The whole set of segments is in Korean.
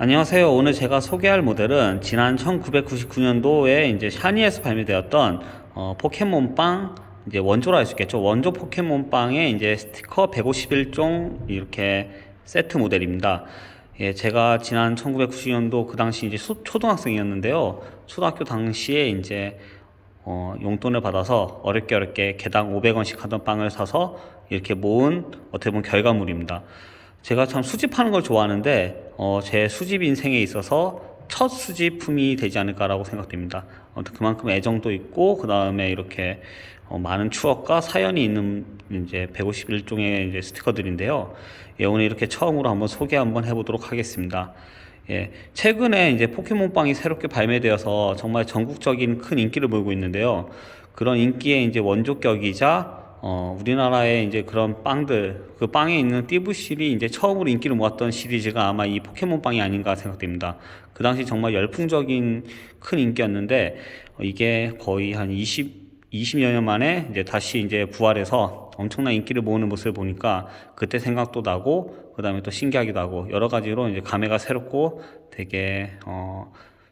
안녕하세요. 오늘 제가 소개할 모델은 지난 1999년도에 이제 샤니에서 발매되었던 포켓몬빵 이제 원조라 할 수 있겠죠. 원조 포켓몬빵의 이제 스티커 151종 이렇게 세트 모델입니다. 예, 제가 지난 1990년도 그 당시 이제 초등학생이었는데요. 초등학교 당시에 이제 용돈을 받아서 어렵게 개당 500원씩 하던 빵을 사서 이렇게 모은 어떻게 보면 결과물입니다. 제가 참 수집하는 걸 좋아하는데 제 수집 인생에 있어서 첫 수집품이 되지 않을까라고 생각됩니다. 그만큼 애정도 있고 그 다음에 이렇게 많은 추억과 사연이 있는 이제 151종의 이제 스티커들인데요. 예, 오늘 이렇게 처음으로 한번 소개 한번 해보도록 하겠습니다. 예, 최근에 이제 포켓몬빵이 새롭게 발매되어서 정말 전국적인 큰 인기를 몰고 있는데요. 그런 인기의 이제 원조격이자 우리나라의 이제 그런 빵들, 그 빵에 있는 띠부실이 이제 처음으로 인기를 모았던 시리즈가 아마 이 포켓몬빵이 아닌가 생각됩니다. 그 당시 정말 열풍적인 큰 인기였는데, 이게 거의 한 20여 년 만에 이제 다시 이제 부활해서 엄청난 인기를 모으는 모습을 보니까 그때 생각도 나고, 그 다음에 또 신기하기도 하고, 여러 가지로 이제 감회가 새롭고 되게,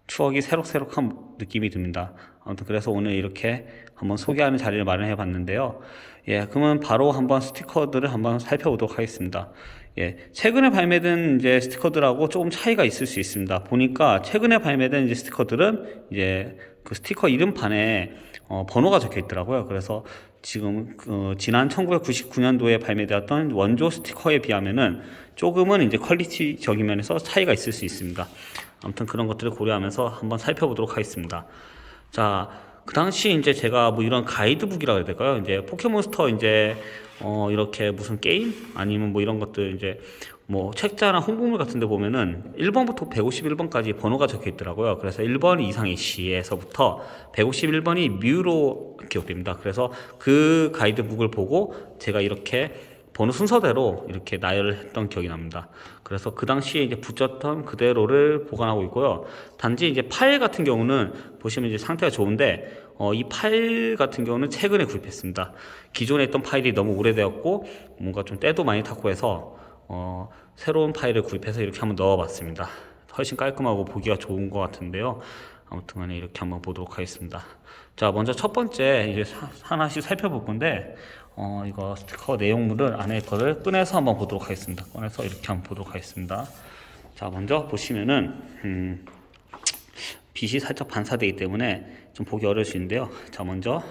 추억이 새록새록한 느낌이 듭니다. 아무튼 그래서 오늘 이렇게 한번 소개하는 자리를 마련해 봤는데요. 예, 그러면 바로 한번 스티커들을 한번 살펴보도록 하겠습니다. 예, 최근에 발매된 이제 스티커들하고 조금 차이가 있을 수 있습니다. 보니까 최근에 발매된 이제 스티커들은 이제 그 스티커 이름판에 번호가 적혀 있더라고요. 그래서 지금 지난 1999년도에 발매되었던 원조 스티커에 비하면은 조금은 이제 퀄리티적인 면에서 차이가 있을 수 있습니다. 아무튼 그런 것들을 고려하면서 한번 살펴보도록 하겠습니다. 자, 그 당시 이제 제가 뭐 이런 가이드북이라고 해야 될까요? 이제 포켓몬스터 이제 이렇게 무슨 게임 아니면 뭐 이런 것들 이제 뭐 책자나 홍보물 같은 데 보면은 1번부터 151번까지 번호가 적혀 있더라고요. 그래서 1번 이상희 씨에서부터 151번이 뮤로 기억됩니다. 그래서 그 가이드북을 보고 제가 이렇게 번호 순서대로 이렇게 나열을 했던 기억이 납니다. 그래서 그 당시에 이제 붙였던 그대로를 보관하고 있고요. 단지 이제 파일 같은 경우는 보시면 이제 상태가 좋은데, 이 파일 같은 경우는 최근에 구입했습니다. 기존에 있던 파일이 너무 오래되었고, 뭔가 좀 때도 많이 탔고 해서, 새로운 파일을 구입해서 이렇게 한번 넣어봤습니다. 훨씬 깔끔하고 보기가 좋은 것 같은데요. 아무튼 간에 이렇게 한번 보도록 하겠습니다. 자, 먼저 첫 번째 이제 하나씩 살펴볼 건데, 이거 스티커 내용물을 안에 거를 꺼내서 한번 보도록 하겠습니다. 꺼내서 이렇게 한번 보도록 하겠습니다. 자, 먼저 보시면은, 빛이 살짝 반사되기 때문에 좀 보기 어려울 수 있는데요. 자, 먼저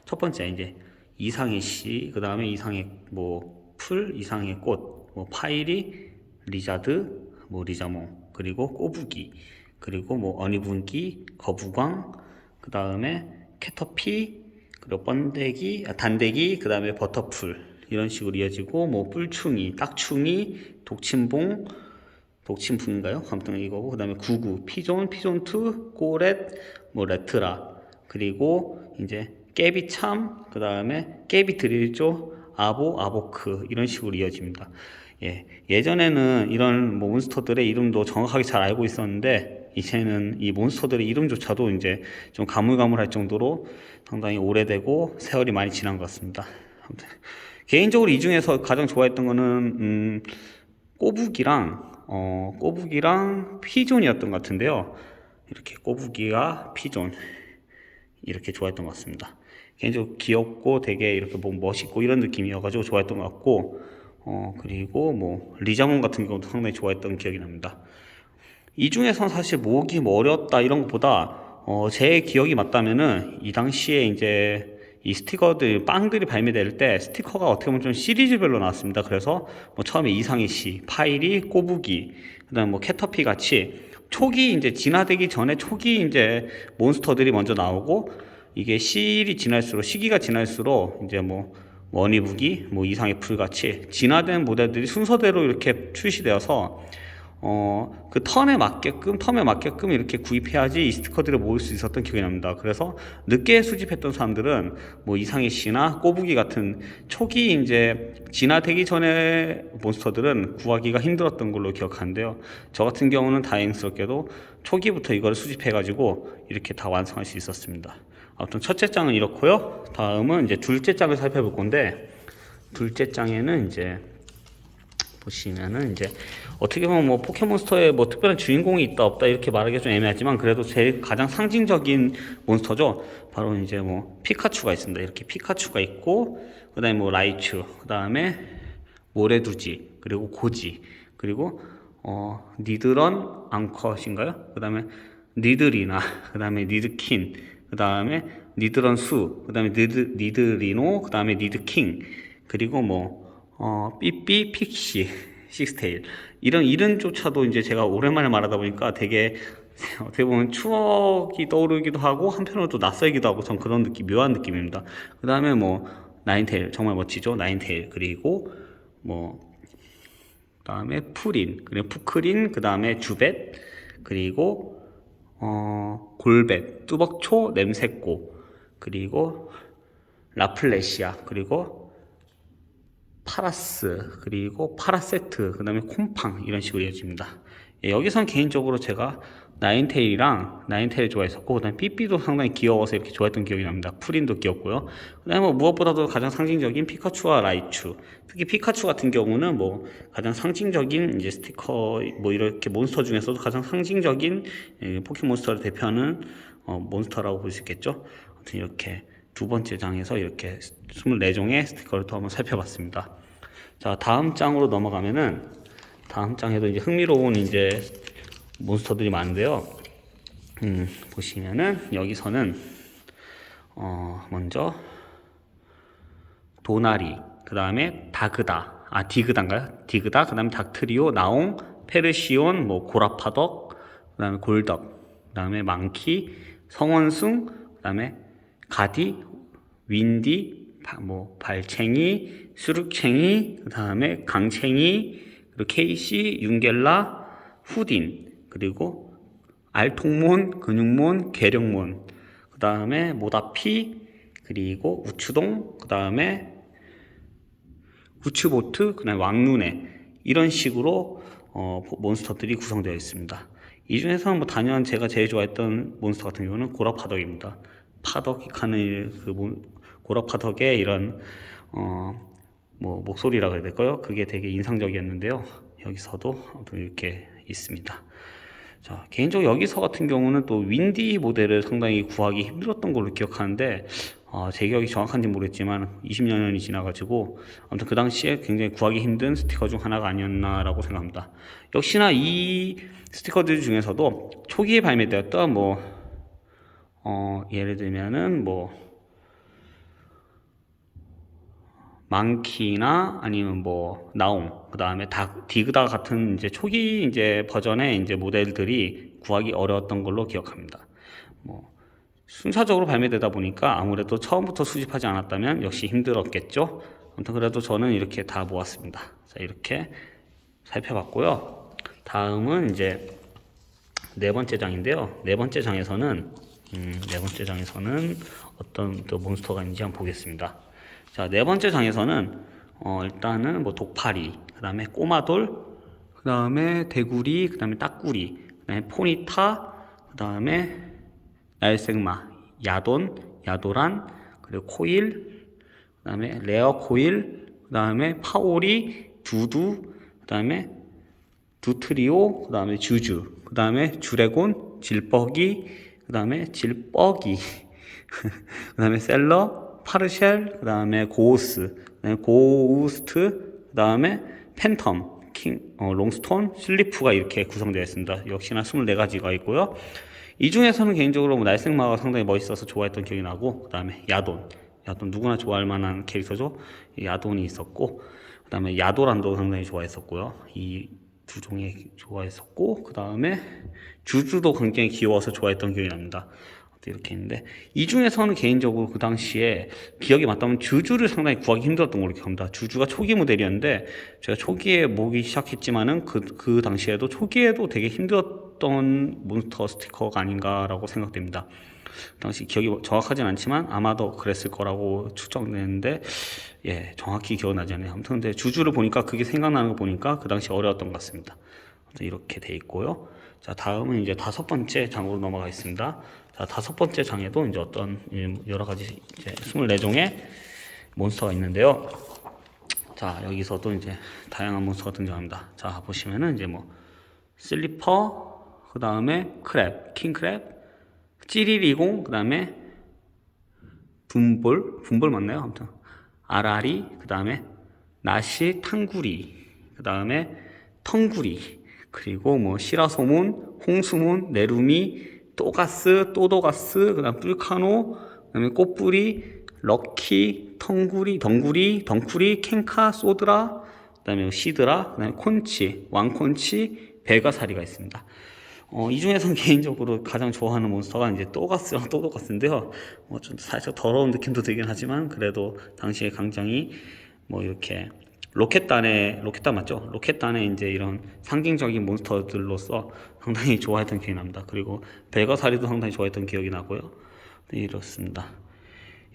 첫 번째 이제 이상의 씨, 그 다음에 이상의 뭐 풀, 이상의 꽃, 뭐 파이리, 리자드, 뭐 리자몽, 그리고 꼬부기, 그리고 뭐 어니분기, 거부광, 그 다음에 캐터피, 그리고 번데기, 단데기, 그 다음에 버터풀 이런 식으로 이어지고 뭐 뿔충이, 딱충이, 독침붕인가요? 아무튼 이거고 그 다음에 구구, 피존, 피존2, 꼬렛, 뭐 레트라, 그리고 이제 깨비참, 그 다음에 깨비드릴조, 아보크 이런 식으로 이어집니다. 예, 예전에는 이런 뭐 몬스터들의 이름도 정확하게 잘 알고 있었는데 이제는 이 몬스터들의 이름조차도 이제 좀 가물가물할 정도로 상당히 오래되고 세월이 많이 지난 것 같습니다. 아무튼 개인적으로 이 중에서 가장 좋아했던 거는 꼬북이랑 피존이었던 것 같은데요. 이렇게 꼬북이가 피존 이렇게 좋아했던 것 같습니다. 개인적으로 귀엽고 되게 이렇게 뭐 멋있고 이런 느낌이어가지고 좋아했던 것 같고, 그리고 뭐 리자몽 같은 경우도 상당히 좋아했던 기억이 납니다. 이 중에선 사실 모으기 뭐 어렵다 이런 것보다 제 기억이 맞다면은 이 당시에 이제 이 스티커들 빵들이 발매될 때 스티커가 어떻게 보면 좀 시리즈별로 나왔습니다. 그래서 뭐 처음에 이상희 씨, 파이리, 꼬부기, 그다음 뭐 캐터피 같이 초기 이제 진화되기 전에 초기 이제 몬스터들이 먼저 나오고 이게 시기가 지날수록 이제 뭐 원이부기, 뭐 이상의 풀 같이 진화된 모델들이 순서대로 이렇게 출시되어서 그 텀에 맞게끔 이렇게 구입해야지 이 스티커들을 모을 수 있었던 기억이 납니다. 그래서 늦게 수집했던 사람들은 뭐 이상희 씨나 꼬부기 같은 초기 이제 진화되기 전에 몬스터들은 구하기가 힘들었던 걸로 기억하는데요. 저 같은 경우는 다행스럽게도 초기부터 이걸 수집해가지고 이렇게 다 완성할 수 있었습니다. 아무튼 첫째 장은 이렇고요. 다음은 이제 둘째 장을 살펴볼 건데, 둘째 장에는 이제 보시면은 이제 어떻게 보면 뭐 포켓몬스터에 뭐 특별한 주인공이 있다 없다 이렇게 말하기가 좀 애매하지만 그래도 제일 가장 상징적인 몬스터죠. 바로 이제 뭐 피카츄가 있습니다. 이렇게 피카츄가 있고 그다음에 뭐 라이츄, 그다음에 모래두지, 그리고 고지, 그리고 니드런 앙컷인가요? 그다음에 니드리나, 그다음에 니드킨, 그다음에 니드런 수, 그다음에 니드리노, 그다음에 니드킹, 그리고 뭐 삐삐 픽시 식스테일, 이런 이름조차도 이제 제가 오랜만에 말하다 보니까 되게 어떻게 보면 추억이 떠오르기도 하고 한편으로 또 낯설기도 하고 전 그런 느낌, 묘한 느낌입니다. 그 다음에 뭐 나인테일 정말 멋지죠. 나인테일, 그리고 뭐 그다음에 푸린, 그리고 푸크린, 그다음에 주벳, 그리고 골벳, 뚜벅초, 냄새꼬, 그리고 라플레시아, 그리고 파라스, 그리고 파라세트, 그다음에 콤팡, 이런 식으로 이어집니다. 예, 여기선 개인적으로 제가 나인테일 좋아했었고, 그다음에 삐삐도 상당히 귀여워서 이렇게 좋아했던 기억이 납니다. 푸린도 귀엽고요. 그다음에 뭐 무엇보다도 가장 상징적인 피카츄와 라이츄, 특히 피카츄 같은 경우는 뭐 가장 상징적인 이제 스티커, 뭐 이렇게 몬스터 중에서도 가장 상징적인 포켓몬스터를 대표하는 몬스터라고 볼 수 있겠죠. 아무튼 이렇게 두 번째 장에서 이렇게 24종의 스티커를 또 한번 살펴봤습니다. 자, 다음 장으로 넘어가면은 다음 장에도 이제 흥미로운 이제 몬스터들이 많은데요. 보시면은 여기서는 먼저 도나리, 그 다음에 다그다, 디그다인가요? 디그다, 그 다음에 닥트리오, 나옹, 페르시온, 뭐 고라파덕, 그 다음에 골덕, 그 다음에 망키, 성원숭, 그 다음에 가디, 윈디, 뭐 발챙이, 수륙챙이, 그 다음에 강챙이, 그리고 케이시, 윤겔라, 후딘, 그리고 알통몬, 근육몬, 괴력몬, 그 다음에 모다피, 그리고 우추동, 그 다음에 우츠보트, 그 다음에 왕눈에, 이런 식으로 몬스터들이 구성되어 있습니다. 이 중에서는 뭐 단연 제가 제일 좋아했던 몬스터 같은 경우는 고라파덕입니다. 파덕하는 고라파덕의 이런 뭐 목소리라고 해야 될까요? 그게 되게 인상적이었는데요. 여기서도 이렇게 있습니다. 자, 개인적으로 여기서 같은 경우는 또 윈디 모델을 상당히 구하기 힘들었던 걸로 기억하는데 제 기억이 정확한지 모르겠지만 20년이 지나가지고 아무튼 그 당시에 굉장히 구하기 힘든 스티커 중 하나가 아니었나라고 생각합니다. 역시나 이 스티커들 중에서도 초기에 발매되었던 뭐 예를 들면은 뭐 망키나 아니면 뭐 나옹, 그 다음에 디그다 같은 이제 초기 이제 버전의 이제 모델들이 구하기 어려웠던 걸로 기억합니다. 뭐 순차적으로 발매되다 보니까 아무래도 처음부터 수집하지 않았다면 역시 힘들었겠죠. 아무튼 그래도 저는 이렇게 다 모았습니다. 자, 이렇게 살펴봤고요. 다음은 이제 네 번째 장인데요. 네 번째 장에서는 어떤 또 몬스터가 있는지 한번 보겠습니다. 자, 네 번째 장에서는 일단은 뭐 독파리, 그 다음에 꼬마돌, 그 다음에 대구리, 그 다음에 딱구리, 그 다음에 포니타, 그 다음에 날생마, 야도란, 그리고 코일, 그 다음에 레어 코일, 그 다음에 파오리, 두두, 그 다음에 두트리오, 그 다음에 주주, 그 다음에 주레곤, 질뻐기, 그 다음에 질뻐기, 그 다음에 셀러, 파르쉘, 그 다음에 고우스, 그 다음에 고우스트, 그 다음에 팬텀, 롱스톤, 슬리프가 이렇게 구성되어 있습니다. 역시나 24가지가 있고요. 이 중에서는 개인적으로 뭐 날생마가 상당히 멋있어서 좋아했던 기억이 나고, 그 다음에 야돈 누구나 좋아할 만한 캐릭터죠. 야돈이 있었고, 그 다음에 야도란도 상당히 좋아했었고요. 이 두 종이 좋아했었고, 그 다음에 주주도 굉장히 귀여워서 좋아했던 기억이 납니다. 이렇게 있는데, 이 중에서는 개인적으로 그 당시에 기억이 맞다면 주주를 상당히 구하기 힘들었던 걸로 기억합니다. 주주가 초기 모델이었는데 제가 초기에 모으기 시작했지만은 그 당시에도 초기에도 되게 힘들었던 몬스터 스티커가 아닌가라고 생각됩니다. 당시 기억이 정확하진 않지만 아마도 그랬을 거라고 추정되는데, 예, 정확히 기억나지 않네요. 아무튼 근데 주주를 보니까 그게 생각나는 거 보니까 그 당시 어려웠던 것 같습니다. 이렇게 돼 있고요. 자, 다음은 이제 5번째 장으로 넘어가겠습니다. 자, 5번째 장에도 이제 어떤 여러 가지 이제 24종의 몬스터가 있는데요. 자, 여기서도 이제 다양한 몬스터가 등장합니다. 자, 보시면은 이제 뭐 슬리퍼, 그 다음에 크랩, 킹크랩, 찌리리공, 그 다음에 분볼 맞나요? 아무튼 아라리, 그 다음에 나시, 탕구리, 그 다음에 텅구리, 그리고 뭐 시라소몬, 홍수몬, 네루미, 또가스, 또도가스, 그 다음 뿔카노, 그 다음에 꽃뿌리, 럭키, 덩구리, 캔카, 소드라, 그 다음에 시드라, 그 다음에 콘치, 왕콘치, 베가사리가 있습니다. 이 중에서는 개인적으로 가장 좋아하는 몬스터가 이제 또가스랑 또도가스인데요. 좀 살짝 더러운 느낌도 들긴 하지만, 그래도 당시에 굉장히 뭐 이렇게 로켓단 맞죠? 로켓단의 이제 이런 상징적인 몬스터들로서 상당히 좋아했던 기억이 납니다. 그리고 베가사리도 상당히 좋아했던 기억이 나고요. 네, 이렇습니다.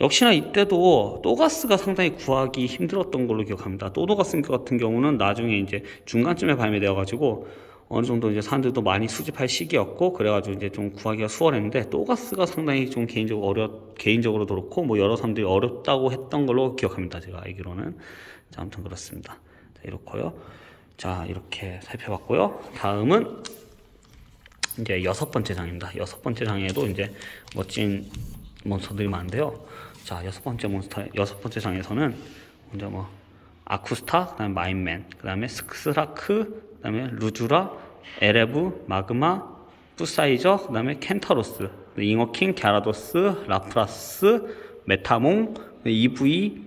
역시나 이때도 또가스가 상당히 구하기 힘들었던 걸로 기억합니다. 또도가스 같은 경우는 나중에 이제 중간쯤에 발매되어 가지고 어느 정도 이제 사람들도 많이 수집할 시기였고, 그래가지고 이제 좀 구하기가 수월했는데, 또가스가 상당히 좀 개인적으로도 그렇고 뭐 여러 사람들이 어렵다고 했던 걸로 기억합니다. 제가 알기로는. 자, 아무튼 그렇습니다. 자, 이렇고요. 자, 이렇게 살펴봤고요. 다음은 이제 6번째 장입니다. 6번째 장에도 이제 멋진 몬스터들이 많은데요. 자, 6번째 장에서는 먼저 뭐 아쿠스타, 그 다음에 마인맨, 그 다음에 스크스라크, 그 다음에 루주라, 에레브, 마그마, 푸사이저, 그 다음에 켄타로스, 잉어킹, 갸라도스, 라프라스, 메타몽, EV,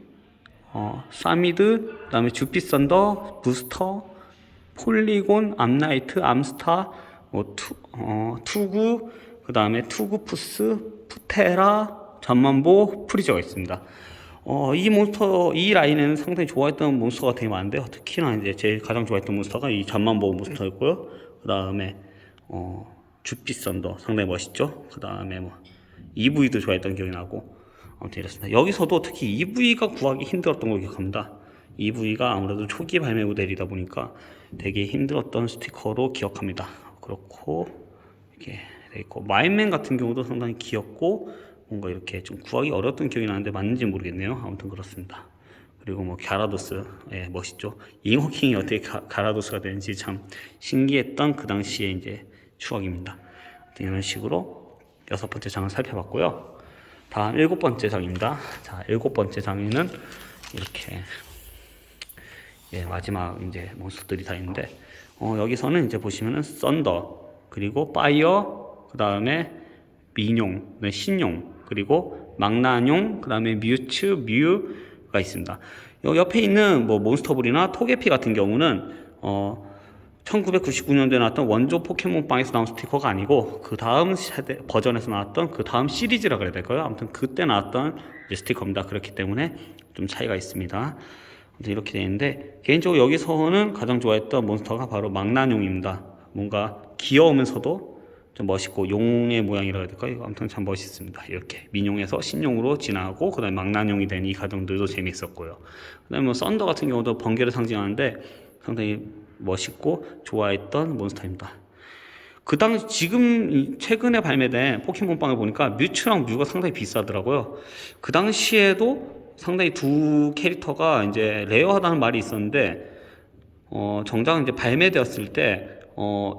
사미드, 그 다음에 주피선더, 부스터, 폴리곤, 암나이트, 암스타, 투구, 그 다음에 투구푸스, 푸테라, 잠만보, 프리저가 있습니다. 이 라인에는 상당히 좋아했던 몬스터가 되게 많은데요. 특히나 이제 제일 가장 좋아했던 몬스터가 이 잠만보 몬스터였고요. 그 다음에, 주피선더 상당히 멋있죠. 그 다음에 뭐, EV도 좋아했던 기억이 나고, 아무튼 이렇습니다. 여기서도 특히 EV가 구하기 힘들었던 걸 기억합니다. EV가 아무래도 초기 발매 모델이다 보니까 되게 힘들었던 스티커로 기억합니다. 그렇고, 이렇게 돼 있고, 마인맨 같은 경우도 상당히 귀엽고, 뭔가 이렇게 좀 구하기 어려웠던 기억이 나는데 맞는지 모르겠네요. 아무튼 그렇습니다. 그리고 뭐 갸라도스, 예, 멋있죠. 잉어킹이 어떻게 갸라도스가 되는지 참 신기했던 그 당시에 이제 추억입니다. 이런 식으로 6번째 장을 살펴봤고요. 다음 7번째 장입니다. 자, 7번째 장에는 이렇게, 예, 마지막 이제 몬스터들이 다 있는데, 여기서는 이제 보시면은 썬더, 그리고 파이어, 그 다음에 민용, 신용, 그리고 망나뇽, 그 다음에 뮤가 있습니다. 요 옆에 있는 뭐 몬스터볼이나 토게피 같은 경우는 1999년도에 나왔던 원조 포켓몬빵에서 나온 스티커가 아니고 그 다음 세대 버전에서 나왔던 그 다음 시리즈라 그래야 될까요? 아무튼 그때 나왔던 이제 스티커입니다. 그렇기 때문에 좀 차이가 있습니다. 이렇게 되어 있는데, 개인적으로 여기서는 가장 좋아했던 몬스터가 바로 망나뇽입니다. 뭔가 귀여우면서도 좀 멋있고 용의 모양이라 해야 될까요? 아무튼 참 멋있습니다. 이렇게 민용에서 신용으로 진화하고 그 다음에 망나뇽이 된 이 과정들도 재밌었고요. 그 다음에 뭐 썬더 같은 경우도 번개를 상징하는데 상당히 멋있고 좋아했던 몬스터입니다. 지금 최근에 발매된 포켓몬빵을 보니까 뮤츠랑 뮤가 상당히 비싸더라고요. 그 당시에도 상당히 두 캐릭터가 이제 레어하다는 말이 있었는데, 정작 이제 발매되었을 때,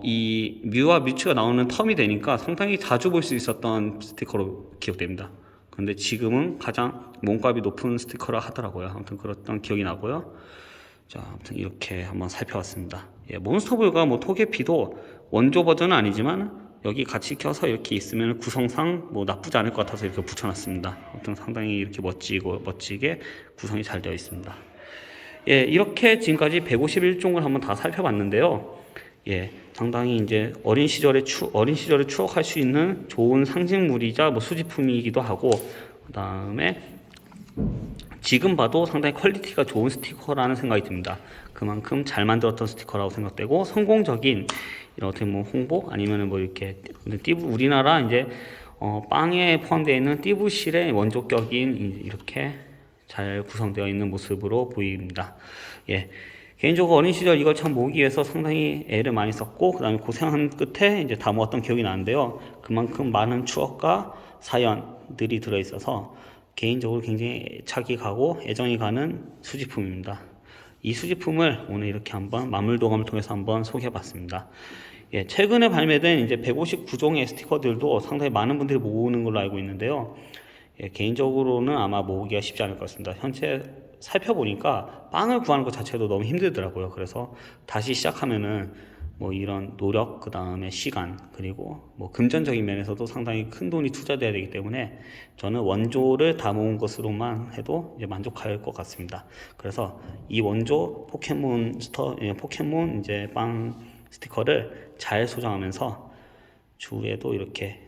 이 뮤와 뮤츠가 나오는 텀이 되니까 상당히 자주 볼 수 있었던 스티커로 기억됩니다. 그런데 지금은 가장 몸값이 높은 스티커라 하더라고요. 아무튼 그랬던 기억이 나고요. 자, 아무튼 이렇게 한번 살펴봤습니다. 예, 몬스터볼과 뭐 토게피도 원조 버전은 아니지만 여기 같이 껴서 이렇게 있으면 구성상 뭐 나쁘지 않을 것 같아서 이렇게 붙여놨습니다. 아무튼 상당히 이렇게 멋지게 구성이 잘 되어 있습니다. 예, 이렇게 지금까지 151종을 한번 다 살펴봤는데요. 예, 상당히 이제 어린 시절을 추억할 수 있는 좋은 상징물이자 뭐 수집품이기도 하고, 그 다음에 지금 봐도 상당히 퀄리티가 좋은 스티커라는 생각이 듭니다. 그만큼 잘 만들었던 스티커라고 생각되고, 성공적인 이런 어떻게 뭐 홍보 아니면은 뭐 이렇게 우리나라 이제 빵에 포함되어 있는 띠부실의 원조격인 이렇게 잘 구성되어 있는 모습으로 보입니다. 예. 개인적으로 어린 시절 이걸 참 모으기 위해서 상당히 애를 많이 썼고, 그 다음에 고생한 끝에 이제 다 모았던 기억이 나는데요. 그만큼 많은 추억과 사연들이 들어있어서 개인적으로 굉장히 애착이 가고 애정이 가는 수집품입니다. 이 수집품을 오늘 이렇게 한번 마물도감을 통해서 한번 소개해봤습니다. 예, 최근에 발매된 이제 159종의 스티커들도 상당히 많은 분들이 모으는 걸로 알고 있는데요. 예, 개인적으로는 아마 모으기가 쉽지 않을 것 같습니다. 현재 살펴보니까 빵을 구하는 것 자체도 너무 힘들더라고요. 그래서 다시 시작하면은 뭐 이런 노력, 그 다음에 시간, 그리고 뭐 금전적인 면에서도 상당히 큰 돈이 투자돼야 되기 때문에 저는 원조를 다 모은 것으로만 해도 이제 만족할 것 같습니다. 그래서 이 원조 포켓몬 이제 빵 스티커를 잘 소장하면서 추후에도 이렇게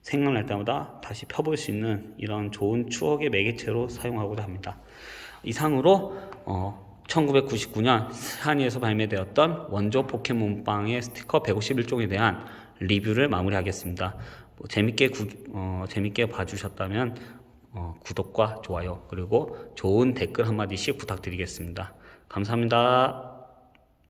생각날 때마다 다시 펴볼 수 있는 이런 좋은 추억의 매개체로 사용하고자 합니다. 이상으로 1999년 샤니에서 발매되었던 원조 포켓몬빵의 스티커 151종에 대한 리뷰를 마무리하겠습니다. 재밌게 봐주셨다면 구독과 좋아요, 그리고 좋은 댓글 한마디씩 부탁드리겠습니다. 감사합니다.